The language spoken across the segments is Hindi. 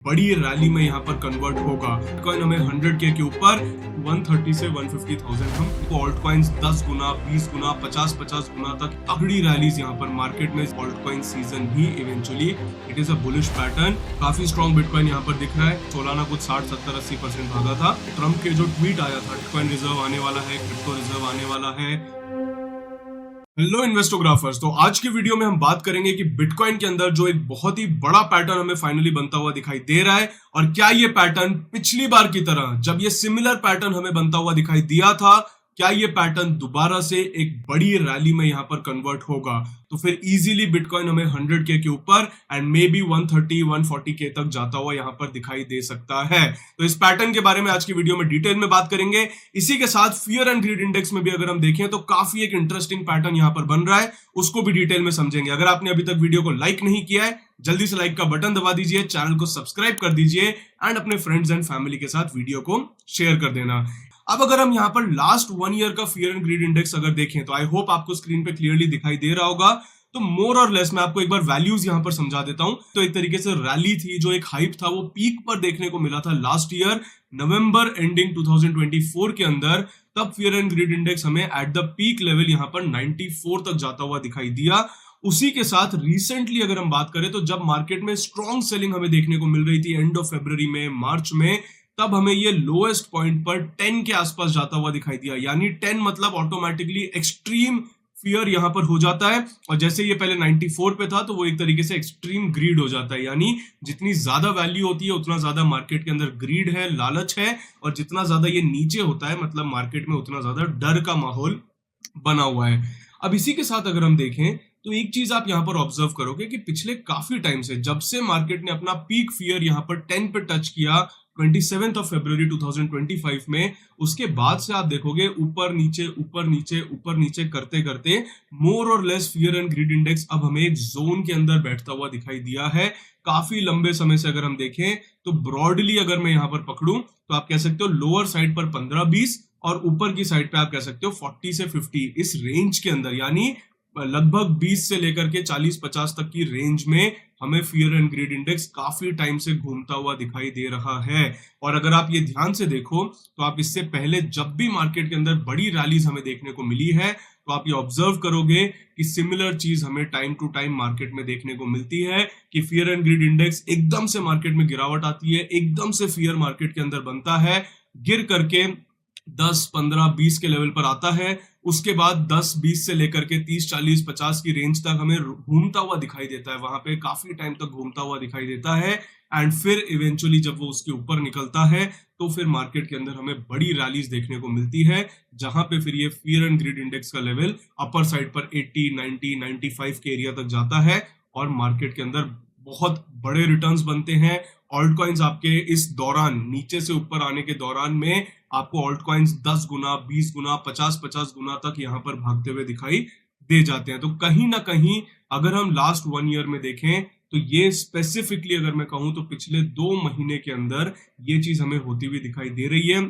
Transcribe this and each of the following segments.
बड़ी रैली में यहाँ पर कन्वर्ट होगा। बिटकॉइन हमें 100K के ऊपर 130 से 150,000 हम ऑल्ट कॉइन्स 10 गुना 20 गुना 50 गुना तक तगड़ी रैलीज यहाँ पर मार्केट में ऑल्ट कॉइन सीजन भी eventually it is a bullish pattern. काफी स्ट्रॉन्ग बिटकॉइन यहाँ पर दिख रहा है। सोलाना कुछ 60-70-80% भागा था। ट्रम्प के जो ट्वीट आया था बिटकॉइन रिजर्व आने वाला है, क्रिप्टो रिजर्व आने वाला है। हेलो इन्वेस्टोग्राफर्स, तो आज की वीडियो में हम बात करेंगे कि बिटकॉइन के अंदर जो एक बहुत ही बड़ा पैटर्न हमें फाइनली बनता हुआ दिखाई दे रहा है और क्या ये पैटर्न पिछली बार की तरह जब ये सिमिलर पैटर्न हमें बनता हुआ दिखाई दिया था, क्या ये पैटर्न दोबारा से एक बड़ी रैली में यहां पर कन्वर्ट होगा। तो फिर इजीली बिटकॉइन हमें 100K के ऊपर एंड मे बी 130-140K तक जाता हुआ यहां पर दिखाई दे सकता है। तो इस पैटर्न के बारे में आज की वीडियो में डिटेल में बात करेंगे। इसी के साथ फियर एंड ग्रीड इंडेक्स में भी अगर हम देखें तो काफी एक इंटरेस्टिंग पैटर्न यहां पर बन रहा है, उसको भी डिटेल में समझेंगे। अगर आपने अभी तक वीडियो को लाइक नहीं किया है, जल्दी से लाइक का बटन दबा दीजिए, चैनल को सब्सक्राइब कर दीजिए एंड अपने फ्रेंड्स एंड फैमिली के साथ वीडियो को शेयर कर देना। अब अगर हम यहाँ पर लास्ट 1 ईयर का फियर एंड ग्रीड इंडेक्स अगर देखें तो आई होप आपको स्क्रीन पे क्लियरली दिखाई दे रहा होगा। तो मोर और लेस मैं आपको एक बार वैल्यूज यहाँ पर समझा देता हूं। तो एक तरीके से रैली थी, जो एक हाइप था वो पीक पर देखने को मिला था लास्ट ईयर नवंबर एंडिंग 2024 के अंदर। तब फियर एंड ग्रीड इंडेक्स हमें एट द पीक लेवल यहाँ पर 94 तक जाता हुआ दिखाई दिया। उसी के साथ रिसेंटली अगर हम बात करें तो जब मार्केट में स्ट्रॉन्ग सेलिंग हमें देखने को मिल रही थी एंड ऑफ फरवरी में, मार्च में, तब हमें ये लोएस्ट पॉइंट पर 10 के आसपास जाता हुआ दिखाई दिया। यानी 10 मतलब ऑटोमेटिकली एक्सट्रीम फियर यहां पर हो जाता है। और जैसे ये पहले 94 पे था तो वो एक तरीके से एक्सट्रीम ग्रीड हो जाता है। यानी जितनी ज्यादा वैल्यू होती है उतना ज्यादा मार्केट के अंदर ग्रीड है, लालच है, और जितना ज्यादा ये नीचे होता है मतलब मार्केट में उतना ज्यादा डर का माहौल बना हुआ है। अब इसी के साथ अगर हम देखें तो एक चीज आप यहां पर ऑब्जर्व करोगे कि पिछले काफी टाइम से जब से मार्केट ने अपना पीक फियर यहां पर 10 पे टच किया 27 फरवरी 2025 में, उसके बाद से आप देखोगे ऊपर नीचे ऊपर नीचे ऊपर नीचे करते करते मोर और less fear and greed index अब हमें एक जोन के अंदर बैठता हुआ दिखाई दिया है। काफी लंबे समय से अगर हम देखें तो ब्रॉडली अगर मैं यहां पर पकड़ूं तो आप कह सकते हो लोअर साइड पर 15-20 और ऊपर की साइड पे आप कह सकते हो 40 से 50 इस रेंज के अंदर, यानी लगभग 20 से लेकर के 40-50 तक की रेंज में हमें फियर एंड ग्रीड इंडेक्स काफी टाइम से घूमता हुआ दिखाई दे रहा है। और अगर आप ये ध्यान से देखो तो आप इससे पहले जब भी मार्केट के अंदर बड़ी रैलीज हमें देखने को मिली है तो आप ये ऑब्जर्व करोगे कि सिमिलर चीज हमें टाइम टू टाइम मार्केट में देखने को मिलती है कि फियर एंड ग्रीड इंडेक्स एकदम से मार्केट में गिरावट आती है, एकदम से फियर मार्केट के अंदर बनता है, गिर करके 10, 15, 20 के लेवल पर आता है। उसके बाद 10, 20 से लेकर के 30, 40, 50 की रेंज तक हमें घूमता हुआ दिखाई देता है, वहां पे काफी टाइम तक घूमता हुआ दिखाई देता है। एंड फिर इवेंचुअली जब वो उसके ऊपर निकलता है तो फिर मार्केट के अंदर हमें बड़ी रैलीज देखने को मिलती है, जहां पे फिर ये फियर एंड ग्रीड इंडेक्स का लेवल अपर साइड पर 80, 90, 95 के एरिया तक जाता है और मार्केट के अंदर बहुत बड़े रिटर्न्स बनते हैं। ऑल्ट कॉइन्स आपके इस दौरान नीचे से ऊपर आने के दौरान में आपको ऑल्ट कॉइन्स 10 गुना 20 गुना 50 गुना तक यहाँ पर भागते हुए दिखाई दे जाते हैं। तो कहीं ना कहीं अगर हम लास्ट 1 ईयर में देखें तो ये स्पेसिफिकली अगर मैं कहूं तो पिछले 2 महीने के अंदर ये चीज हमें होती हुई दिखाई दे रही है।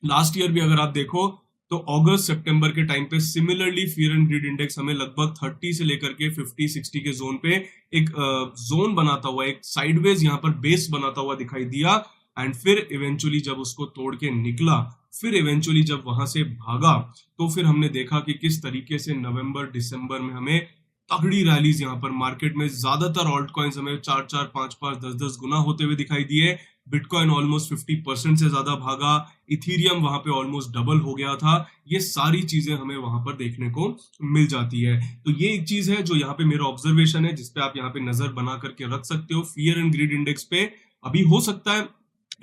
लास्ट ईयर भी अगर आप देखो तो अगस्त सितंबर के टाइम पे similarly fear and greed index हमें लगभग 30 से लेकर के 50-60 के जोन पे एक जोन बनाता हुआ, एक साइडवेज यहाँ पर बेस बनाता हुआ दिखाई दिया। एंड फिर इवेंचुअली जब उसको तोड़ के निकला, फिर इवेंचुअली जब वहां से भागा तो फिर हमने देखा कि किस तरीके से नवंबर दिसंबर में हमें तगड़ी रैलीज यहाँ पर मार्केट में ज्यादातर ऑल्ट कॉइन्स हमें 4-4, 5-5, 10-10 गुना होते हुए दिखाई दिए। बिटकॉइन ऑलमोस्ट 50% से ज्यादा भागा, इथीरियम वहां पे ऑलमोस्ट डबल हो गया था। ये सारी चीजें हमें वहां पर देखने को मिल जाती है। तो ये एक चीज है जो यहाँ पे मेरा ऑब्जर्वेशन है, जिसपे आप यहाँ पे नजर बना करके रख सकते हो। फियर एंड ग्रीड इंडेक्स पे अभी हो सकता है,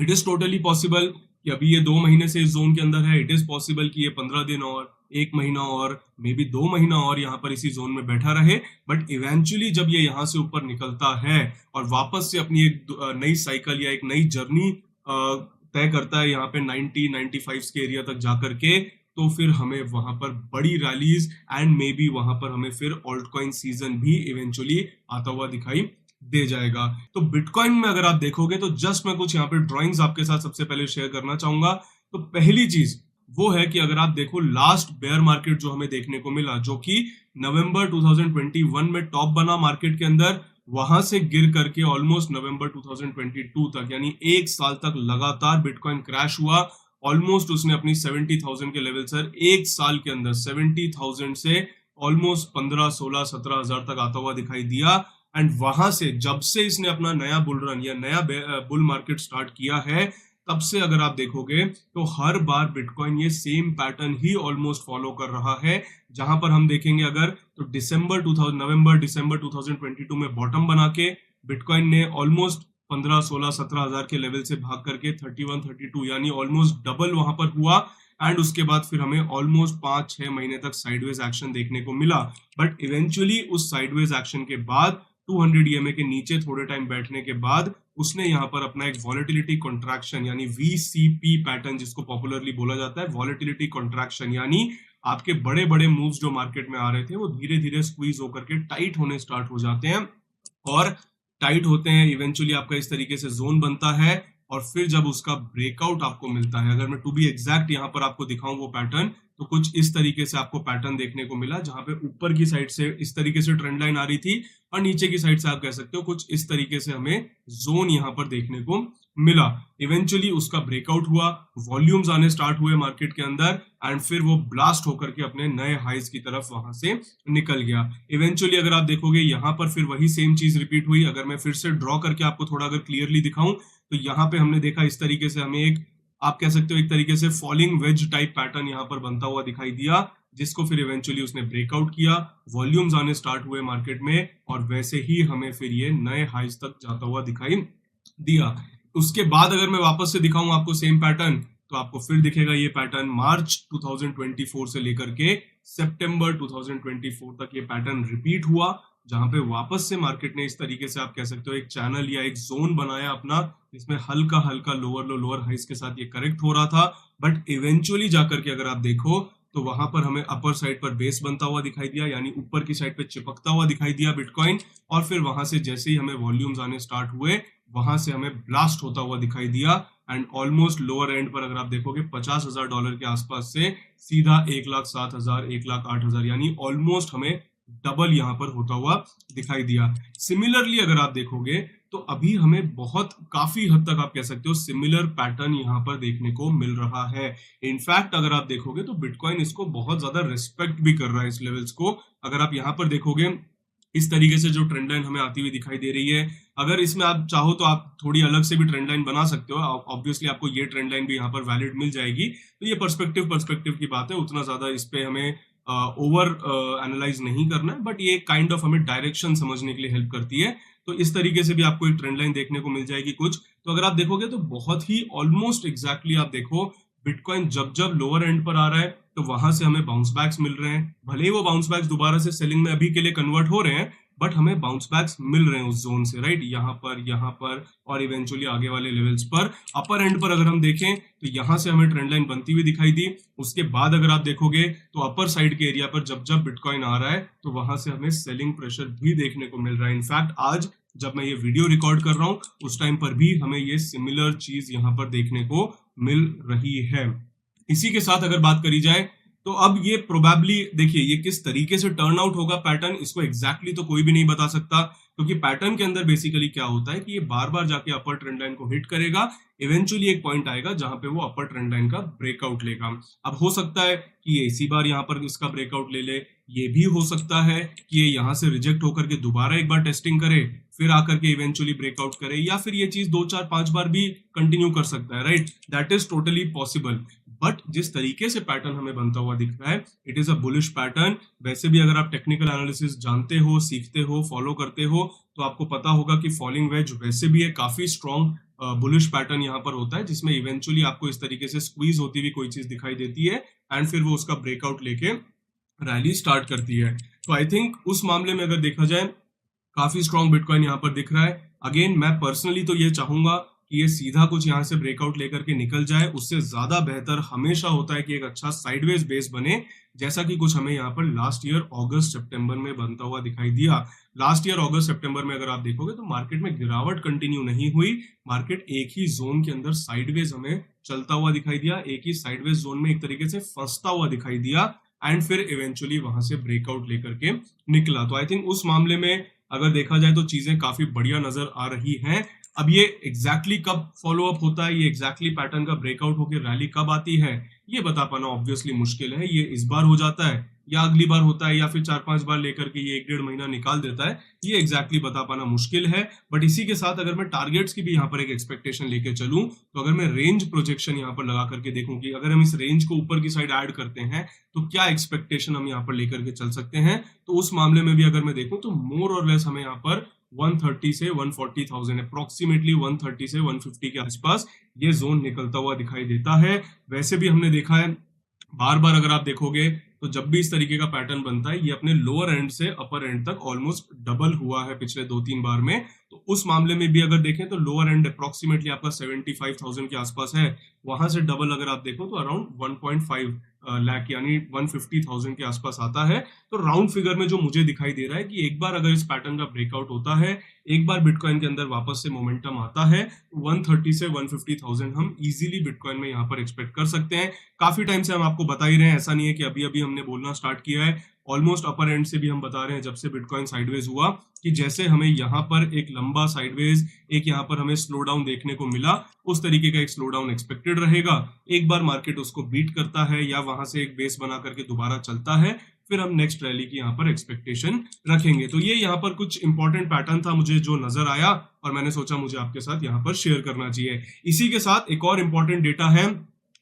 इट इज टोटली पॉसिबल कि अभी ये 2 महीने से इस जोन के अंदर है, इट इज पॉसिबल कि ये 15 दिन और 1 महीना और मे बी 2 महीना और यहाँ पर इसी जोन में बैठा रहे। बट इवेंचुअली जब ये यहाँ से ऊपर निकलता है और वापस से अपनी एक नई साइकिल या एक नई जर्नी तय करता है यहाँ पे 90-95 के एरिया तक जाकर के, तो फिर हमें वहां पर बड़ी रैलीज एंड मे बी वहां पर हमें फिर ऑल्ट कॉइन सीजन भी इवेंचुअली आता हुआ दिखाई दे जाएगा। तो बिटकॉइन में अगर आप देखोगे तो जस्ट मैं कुछ यहाँ पे ड्राइंग्स आपके साथ सबसे पहले शेयर करना चाहूंगा। तो पहली चीज वो है कि अगर आप देखो लास्ट बेयर मार्केट जो हमें देखने को मिला, जो कि नवंबर 2021 में टॉप बना मार्केट के अंदर, वहां से गिर करके ऑलमोस्ट नवंबर 2022 तक, यानी एक साल तक लगातार बिटकॉइन क्रैश हुआ। ऑलमोस्ट उसने अपनी 70,000 के लेवल सर एक साल के अंदर 70,000 से ऑलमोस्ट 15, 16, 17,000 तक आता हुआ दिखाई दिया। एंड वहां से जब से इसने अपना नया बुल रन या नया बुल मार्केट स्टार्ट किया है, तब से अगर आप देखोगे तो हर बार बिटकॉइन ये सेम पैटर्न ही ऑलमोस्ट फॉलो कर रहा है। जहां पर हम देखेंगे अगर तो नवंबर दिसंबर 2022 में बॉटम बना के बिटकॉइन ने ऑलमोस्ट 15, 16, 17,000 के लेवल से भाग करके 31, 32 यानी ऑलमोस्ट डबल वहां पर हुआ। एंड उसके बाद फिर हमें ऑलमोस्ट 5-6 महीने तक साइडवेज एक्शन देखने को मिला। बट इवेंचुअली उस साइडवेज एक्शन के बाद 200 EMA के नीचे थोड़े टाइम बैठने के बाद उसने यहाँ पर अपना एक वॉलेटिलिटी कॉन्ट्रैक्शन यानी VCP पैटर्न, जिसको पॉपुलरली बोला जाता है वॉलेटिलिटी कॉन्ट्रैक्शन, यानी आपके बड़े बड़े मूव्स जो मार्केट में आ रहे थे वो धीरे धीरे स्क्वीज होकर के टाइट होने स्टार्ट हो जाते हैं। और टाइट होते हैं, इवेंचुअली आपका इस तरीके से जोन बनता है। और फिर जब उसका ब्रेकआउट आपको मिलता है, अगर मैं टू बी एग्जैक्ट यहाँ पर आपको दिखाऊं वो पैटर्न, तो कुछ इस तरीके से आपको पैटर्न देखने को मिला, जहां पे ऊपर की साइड से इस तरीके से ट्रेंड लाइन आ रही थी और नीचे की साइड से आप कह सकते हो कुछ इस तरीके से हमें जोन यहाँ पर देखने को मिला। इवेंचुअली उसका ब्रेकआउट हुआ, वॉल्यूम्स आने स्टार्ट हुए मार्केट के अंदर, एंड फिर वो ब्लास्ट होकर के अपने नए हाइज की तरफ वहां से निकल गया। इवेंचुअली अगर आप देखोगे यहाँ पर फिर वही सेम चीज रिपीट हुई। अगर मैं फिर से ड्रॉ करके आपको थोड़ा अगर क्लियरली दिखाऊं तो यहाँ पे हमने देखा इस तरीके से हमें एक, आप कह सकते हो एक तरीके से फॉलिंग वेज टाइप पैटर्न यहाँ पर बनता हुआ दिखाई दिया, जिसको फिर इवेंचुअली उसने ब्रेकआउट किया, वॉल्यूम्स आने स्टार्ट हुए मार्केट में, और वैसे ही हमें फिर ये नए हाइज तक जाता हुआ दिखाई दिया। उसके बाद अगर मैं वापस से दिखाऊं आपको सेम पैटर्न, तो आपको फिर दिखेगा ये पैटर्न मार्च 2024 से लेकर के सितंबर 2024 तक ये पैटर्न रिपीट हुआ, जहां पे वापस से मार्केट ने इस तरीके से आप कह सकते हो एक चैनल या एक जोन बनाया अपना, जिसमें हल्का हल्का लोअर लो लोअर हाइस के साथ ये करेक्ट हो रहा था। बट इवेंचुअली जाकर के अगर आप देखो तो वहां पर हमें अपर साइड पर बेस बनता हुआ दिखाई दिया, यानी ऊपर की साइड पे चिपकता हुआ दिखाई दिया बिटकॉइन। और फिर वहां से जैसे ही हमें वॉल्यूम्स आने स्टार्ट हुए, वहां से हमें ब्लास्ट होता हुआ दिखाई दिया। एंड ऑलमोस्ट लोअर एंड पर अगर आप देखोगे $50,000 के आसपास से सीधा 1,07,000, 1,08,000, यानी ऑलमोस्ट हमें डबल यहाँ पर होता हुआ दिखाई दिया। सिमिलरली अगर आप देखोगे तो अभी हमें बहुत काफी हद तक आप कह सकते हो सिमिलर पैटर्न यहाँ पर देखने को मिल रहा है। इनफैक्ट अगर आप देखोगे तो बिटकॉइन इसको बहुत ज्यादा रिस्पेक्ट भी कर रहा है इस लेवल्स को। अगर आप यहाँ पर देखोगे इस तरीके से जो ट्रेंड लाइन हमें आती हुई दिखाई दे रही है, अगर इसमें आप चाहो तो आप थोड़ी अलग से भी ट्रेंड लाइन बना सकते हो। ऑब्वियसली आपको ये ट्रेंड लाइन भी यहाँ पर वैलिड मिल जाएगी। तो ये पर्सपेक्टिव की बात है, उतना ज्यादा इस पे हमें ओवर एनालाइज नहीं करना है, बट ये काइंड ऑफ हमें डायरेक्शन समझने के लिए हेल्प करती है। तो इस तरीके से भी आपको एक ट्रेंड लाइन देखने को मिल जाएगी कुछ। तो अगर आप देखोगे तो बहुत ही ऑलमोस्ट एग्जैक्टली आप देखो बिटकॉइन जब जब लोअर एंड पर आ रहा है तो वहां से हमें बाउंस बैक्स मिल रहे हैं। भले ही वो बाउंस बैक्स दोबारा से सेलिंग में अभी के लिए कन्वर्ट हो रहे हैं, बट हमें बाउंस बैक्स मिल रहे हैं उस जोन से, राइट, यहाँ पर और इवेंचुअली आगे वाले लेवल्स पर। अपर एंड पर अगर हम देखें तो यहाँ से हमें ट्रेंड लाइन बनती हुई दिखाई दी। उसके बाद अगर आप देखोगे तो अपर साइड के एरिया पर जब जब बिटकॉइन आ रहा है तो वहां से हमें सेलिंग प्रेशर भी देखने को मिल रहा है। इनफैक्ट आज जब मैं ये वीडियो रिकॉर्ड कर रहा हूँ उस टाइम पर भी हमें ये सिमिलर चीज यहाँ पर देखने को मिल रही है। इसी के साथ अगर बात करी जाए तो अब ये प्रोबेबली देखिए ये किस तरीके से टर्न आउट होगा पैटर्न, इसको एग्जैक्टली तो कोई भी नहीं बता सकता, क्योंकि पैटर्न के अंदर बेसिकली क्या होता है कि ये बार बार जाके अपर ट्रेंड लाइन को हिट करेगा। इवेंचुअली एक पॉइंट आएगा जहां पे वो अपर ट्रेंड लाइन का ब्रेकआउट लेगा। अब हो सकता है कि ये इसी बार यहाँ पर इसका ब्रेकआउट ले ले, ये भी हो सकता है कि ये यहाँ से रिजेक्ट होकर के दोबारा एक बार टेस्टिंग करे, फिर आकर के इवेंचुअली ब्रेकआउट करे, या फिर ये चीज 2, 4, 5 बार भी कंटिन्यू कर सकता है, right, that is totally possible. But जिस तरीके से पैटर्न हमें बनता हुआ दिख रहा है, it is a bullish pattern. वैसे भी अगर आप टेक्निकल एनालिसिस जानते हो, सीखते हो, फॉलो करते हो, तो आपको पता होगा कि फॉलिंग वेज वैसे भी एक काफी स्ट्रॉन्ग बुलिश पैटर्न यहाँ पर होता है, जिसमें इवेंचुअली आपको इस तरीके से स्क्वीज होती हुई कोई चीज दिखाई देती है एंड फिर वो उसका ब्रेकआउट लेके रैली स्टार्ट करती है। तो आई थिंक उस मामले में अगर देखा जाए काफी स्ट्रॉन्ग बिटकॉइन यहाँ पर दिख रहा है। अगेन मैं पर्सनली तो ये चाहूंगा कि ये सीधा कुछ यहाँ से ब्रेकआउट लेकर के निकल जाए, उससे ज्यादा बेहतर हमेशा होता है कि एक अच्छा साइडवेज बेस बने, जैसा कि कुछ हमें यहाँ पर लास्ट ईयर अगस्त सितंबर में बनता हुआ दिखाई दिया। लास्ट ईयर अगस्त सितंबर में अगर आप देखोगे तो मार्केट में गिरावट कंटिन्यू नहीं हुई, मार्केट एक ही जोन के अंदर साइडवेज हमें चलता हुआ दिखाई दिया, एक ही साइडवेज जोन में एक तरीके से फंसता हुआ दिखाई दिया, एंड फिर इवेंचुअली वहां से ब्रेकआउट लेकर के निकला। तो आई थिंक उस मामले में अगर देखा जाए तो चीजें काफी बढ़िया नजर आ रही हैं। अब ये एग्जैक्टली कब फॉलो अप होता है, ये एग्जैक्टली पैटर्न का ब्रेकआउट होकर रैली कब आती है, ये बता पाना ऑब्वियसली मुश्किल है। ये इस बार हो जाता है या अगली बार होता है या फिर 4-5 बार लेकर के ये 1-1.5 महीना निकाल देता है, ये एग्जैक्टली बता पाना मुश्किल है। बट इसी के साथ अगर मैं टारगेट्स की भी यहाँ पर एक एक्सपेक्टेशन लेके चलूं, तो अगर मैं रेंज प्रोजेक्शन यहाँ पर लगा करके देखूं कि अगर हम इस रेंज को ऊपर की साइड ऐड करते हैं तो क्या एक्सपेक्टेशन हम यहाँ पर लेकर के चल सकते हैं, तो उस मामले में भी अगर मैं देखूं तो मोर और लेस हमें यहाँ पर 130 से 140,000 अप्रोक्सीमेटली 130 से 150 के आसपास ये जोन निकलता हुआ दिखाई देता है। वैसे भी हमने देखा है बार बार, अगर आप देखोगे तो जब भी इस तरीके का पैटर्न बनता है ये अपने लोअर एंड से अपर एंड तक ऑलमोस्ट डबल हुआ है पिछले 2-3 बार में। तो उस मामले में भी अगर देखें तो लोअर एंड अप्रोक्सीमेटली आपका 75,000 के आसपास है, वहां से डबल अगर आप देखो तो अराउंड 1.5 लाख यानी 150,000 के आसपास आता है। तो राउंड फिगर में जो मुझे दिखाई दे रहा है कि एक बार अगर इस पैटर्न का ब्रेकआउट होता है, एक बार बिटकॉइन के अंदर वापस से मोमेंटम आता है, 130 से 150,000 हम इजीली बिटकॉइन में यहाँ पर एक्सपेक्ट कर सकते हैं। काफी टाइम से हम आपको बता ही रहे हैं, ऐसा नहीं है कि अभी अभी हमने बोलना स्टार्ट किया है। ऑलमोस्ट अपर एंड से भी हम बता रहे हैं जब से बिटकॉइन साइडवेज हुआ कि जैसे हमें यहाँ पर एक लंबा साइडवेज, एक यहाँ पर हमें स्लो डाउन देखने को मिला, उस तरीके का एक स्लो डाउन एक्सपेक्टेड रहेगा। एक बार मार्केट उसको बीट करता है या वहां से एक बेस बना करके दोबारा चलता है, फिर हम नेक्स्ट रैली की यहाँ पर एक्सपेक्टेशन रखेंगे। तो ये यहाँ पर कुछ इंपॉर्टेंट पैटर्न था मुझे जो नजर आया और मैंने सोचा मुझे आपके साथ यहाँ पर शेयर करना चाहिए। इसी के साथ एक और इंपॉर्टेंट डेटा है,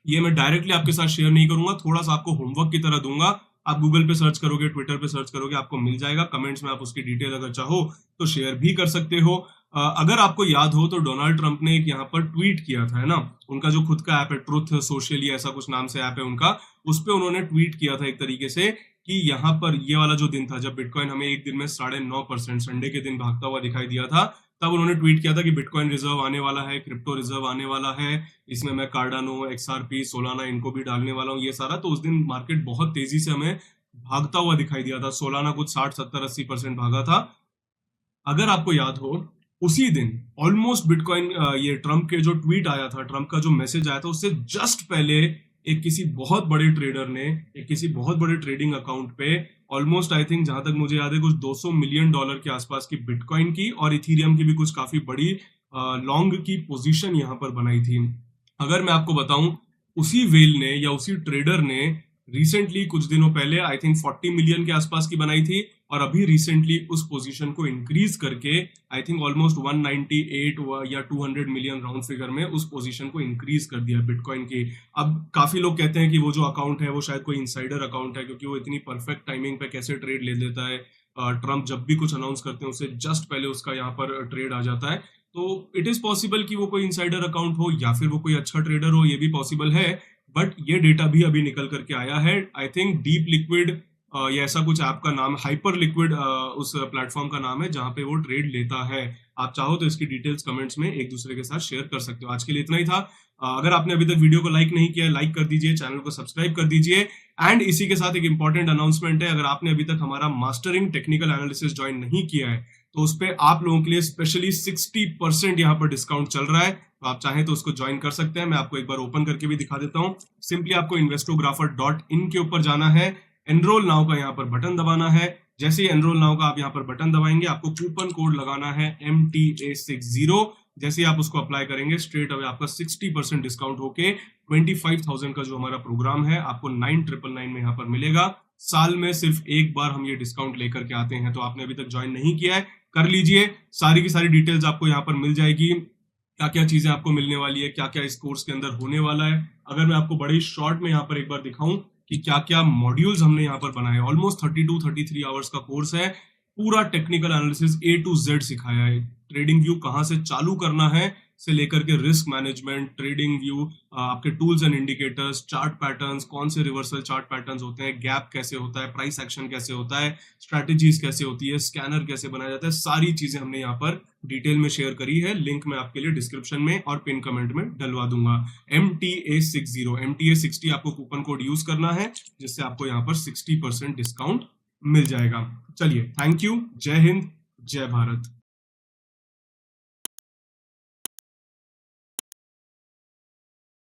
ये मैं डायरेक्टली आपके साथ शेयर नहीं करूंगा, थोड़ा सा आपको होमवर्क की तरह दूंगा। आप गूगल पे सर्च करोगे, ट्विटर पे सर्च करोगे, आपको मिल जाएगा। कमेंट्स में आप उसकी डिटेल अगर चाहो तो शेयर भी कर सकते हो। अगर आपको याद हो तो डोनाल्ड ट्रंप ने एक यहाँ पर ट्वीट किया था, है ना, उनका जो खुद का ऐप है ट्रुथ सोशल या ऐसा कुछ नाम से ऐप है उनका, उस पे उन्होंने ट्वीट किया था एक तरीके से कि यहाँ पर ये वाला जो दिन था जब बिटकॉइन हमें एक दिन में 9.5% संडे के दिन भागता हुआ दिखाई दिया था, तब उन्होंने ट्वीट किया था कि बिटकॉइन रिजर्व आने वाला है, क्रिप्टो रिजर्व आने वाला है, इसमें मैं कार्डानो, एक्सआरपी, सोलाना इनको भी डालने वाला हूँ, ये सारा। तो उस दिन मार्केट बहुत तेजी से हमें भागता हुआ दिखाई दिया था, सोलाना कुछ 60-70-80% भागा था। अगर आपको याद हो उसी दिन ऑलमोस्ट बिटकॉइन ये ट्रंप के जो ट्वीट आया था, ट्रंप का जो मैसेज आया था, उससे जस्ट पहले एक किसी बहुत बड़े ट्रेडर ने एक किसी बहुत बड़े ट्रेडिंग अकाउंट पे ऑलमोस्ट आई थिंक जहां तक मुझे याद है कुछ $200 मिलियन के आसपास की बिटकॉइन की और इथीरियम की भी कुछ काफी बड़ी लॉन्ग की पोजीशन यहां पर बनाई थी। अगर मैं आपको बताऊं, उसी वेल ने या उसी ट्रेडर ने रिसेंटली कुछ दिनों पहले आई थिंक 40 मिलियन के आसपास की बनाई थी और अभी रिसेंटली उस पोजीशन को इंक्रीज करके आई थिंक ऑलमोस्ट 198 या 200 मिलियन राउंड फिगर में उस पोजीशन को इंक्रीज कर दिया बिटकॉइन की। अब काफी लोग कहते हैं कि वो जो अकाउंट है वो शायद कोई इनसाइडर अकाउंट है, क्योंकि वो इतनी परफेक्ट टाइमिंग पे कैसे ट्रेड ले लेता है। ट्रंप जब भी कुछ अनाउंस करते हैं उससे जस्ट पहले उसका यहाँ पर ट्रेड आ जाता है। तो इट इज पॉसिबल कि वो कोई इनसाइडर अकाउंट हो या फिर वो कोई अच्छा ट्रेडर हो, ये भी पॉसिबल है। बट ये डेटा भी अभी निकल करके आया है। आई थिंक डीप लिक्विड या ऐसा कुछ ऐप का नाम, हाइपर लिक्विड उस प्लेटफॉर्म का नाम है जहां पे वो ट्रेड लेता है। आप चाहो तो इसकी डिटेल्स कमेंट्स में एक दूसरे के साथ शेयर कर सकते हो। आज के लिए इतना ही था। अगर आपने अभी तक वीडियो को लाइक नहीं किया है, लाइक कर दीजिए, चैनल को सब्सक्राइब कर दीजिए। एंड इसी के साथ एक इंपॉर्टेंट अनाउंसमेंट है, अगर आपने अभी तक हमारा मास्टरिंग टेक्निकल एनालिसिस ज्वाइन नहीं किया है तो उस पर आप लोगों के लिए स्पेशली 60% यहाँ पर डिस्काउंट चल रहा है। तो आप चाहें तो उसको ज्वाइन कर सकते हैं। मैं आपको एक बार ओपन करके भी दिखा देता हूँ। सिंपली आपको investographer.in के ऊपर जाना है, एनरोल नाउ का यहाँ पर बटन दबाना है। जैसे ही एनरोल नाउ का आप यहाँ पर बटन दबाएंगे, आपको कूपन कोड लगाना है MTA60। जैसे ही आप उसको अप्लाई करेंगे, स्ट्रेट अवे आपका 60% डिस्काउंट होके 25,000 का जो हमारा प्रोग्राम है आपको 9,999 में यहाँ पर मिलेगा। साल में सिर्फ एक बार हम ये डिस्काउंट लेकर के आते हैं। तो आपने अभी तक ज्वाइन नहीं किया है, कर लीजिए। सारी की सारी डिटेल्स आपको यहाँ पर मिल जाएगी, क्या क्या चीजें आपको मिलने वाली है, क्या क्या इस कोर्स के अंदर होने वाला है। अगर मैं आपको बड़े शॉर्ट में यहाँ पर एक बार दिखाऊं कि क्या क्या मॉड्यूल्स हमने यहाँ पर बनाए, ऑलमोस्ट 32-33 आवर्स का कोर्स है। पूरा technical analysis A to Z सिखाया है। ट्रेडिंग व्यू कहाँ से चालू करना है से लेकर के रिस्क मैनेजमेंट, ट्रेडिंग व्यू, आपके tools and indicators, chart patterns, कौन से रिवर्सल चार्ट पैटर्न्स होते हैं, गैप कैसे होता है, प्राइस एक्शन कैसे होता है, स्ट्रैटेजीज कैसे होती है, स्कैनर कैसे बनाया जाता है, सारी चीजें हमने यहाँ पर डिटेल में शेयर करी है। लिंक मैं आपके लिए डिस्क्रिप्शन में और पिन कमेंट में डलवा दूंगा। MTA60 आपको कूपन कोड यूज करना है, जिससे आपको यहाँ पर 60% डिस्काउंट मिल जाएगा। चलिए, थैंक यू, जय हिंद, जय भारत।